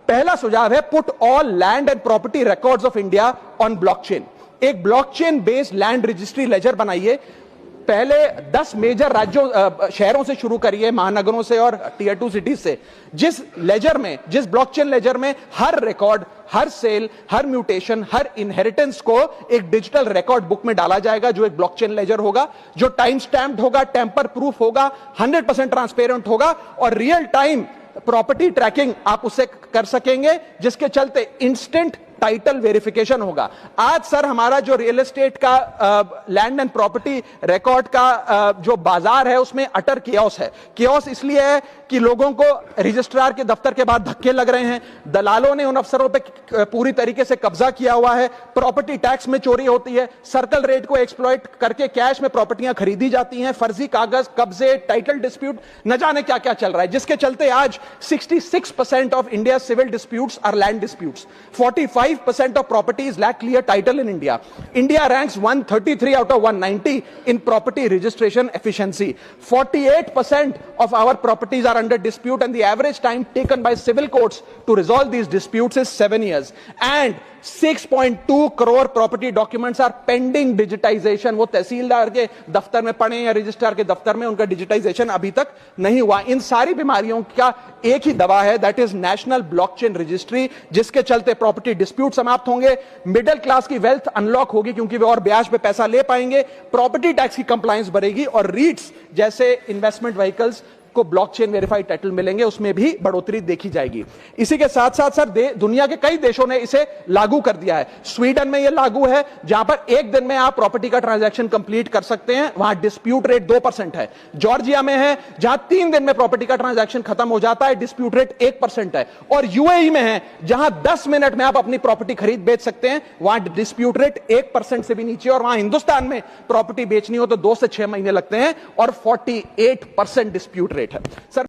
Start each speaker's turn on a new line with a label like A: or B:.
A: पहला सुझाव है put all land and property records of India on blockchain. एक blockchain based land registry ledger बनाइए। पहले 10 मेजर राज्यों शहरों से शुरू करिए, महानगरों से और टीयर 2 सिटीज से, जिस ब्लॉकचेन लेजर में हर रिकॉर्ड, हर सेल, हर म्यूटेशन, हर इनहेरिटेंस को एक डिजिटल रिकॉर्ड बुक में डाला जाएगा, जो एक ब्लॉकचेन लेजर होगा, जो टाइम स्टैम्प्ड होगा, टेम्पर प्रूफ होगा, 100% ट्रांसपेरेंट होगा और रियल टाइम प्रॉपर्टी ट्रैकिंग आप उससे कर सकेंगे, जिसके चलते इंस्टेंट टाइटल वेरिफिकेशन होगा। आज सर हमारा जो रियल एस्टेट का लैंड एंड प्रॉपर्टी रिकॉर्ड का जो बाजार है उसमें अटर कियोस है। कियोस इसलिए है कि लोगों को रजिस्ट्रार के दफ्तर के बाद धक्के लग रहे हैं, दलालों ने उन अफसरों पे पूरी तरीके से कब्जा किया हुआ है, प्रॉपर्टी टैक्स में चोरी होती है, सर्कल रेट को एक्सप्लॉइट करके कैश में प्रॉपर्टियां खरीदी जाती हैं, फर्जी कागज, कब्जे, टाइटल डिस्प्यूट, न जाने क्या क्या चल रहा है, जिसके चलते आज 66% of India civil disputes are land disputes. 45% of properties lack clear title in India. India ranks 133 out of 190 in property registration efficiency. 48% of our properties are under dispute and the average time taken by civil courts to resolve these disputes is 7 years. And 6.2 crore property documents are pending digitization. वो तहसीलदार के दफ्तर में पड़े या registrar के दफ्तर में, उनका डिजिटाइजेशन अभी तक नहीं हुआ। इन सारी बीमारियों का एक ही दवा है, that is national blockchain registry, जिसके चलते प्रॉपर्टी डिस्प्यूट समाप्त होंगे, मिडिल क्लास की वेल्थ अनलॉक होगी क्योंकि वे और ब्याज पे पैसा ले पाएंगे, प्रॉपर्टी टैक्स की कंप्लायंस बढ़ेगी और रीट्स जैसे इन्वेस्टमेंट व्हीकल्स को ब्लॉकचेन वेरीफाइड टाइटल मिलेंगे, उसमें भी बढ़ोतरी देखी जाएगी। इसी के साथ साथ सर दुनिया के कई देशों ने इसे लागू कर दिया है। स्वीडन में यह लागू है, जहां पर एक दिन में आप प्रॉपर्टी का ट्रांजैक्शन कंप्लीट कर सकते हैं, वहां डिस्प्यूट रेट 2% है। जॉर्जिया में है, जहां 3 दिन में प्रॉपर्टी का ट्रांजैक्शन खत्म हो जाता है, डिस्प्यूट रेट 1% है। और यूएई में है, जहां 10 मिनट में आप अपनी प्रॉपर्टी खरीद बेच सकते हैं, वहां डिस्प्यूट रेट 1% से भी नीचे। और वहां हिंदुस्तान में प्रॉपर्टी बेचनी हो तो 2 से 6 महीने लगते हैं और 48% डिस्प्यूट रेट है सर।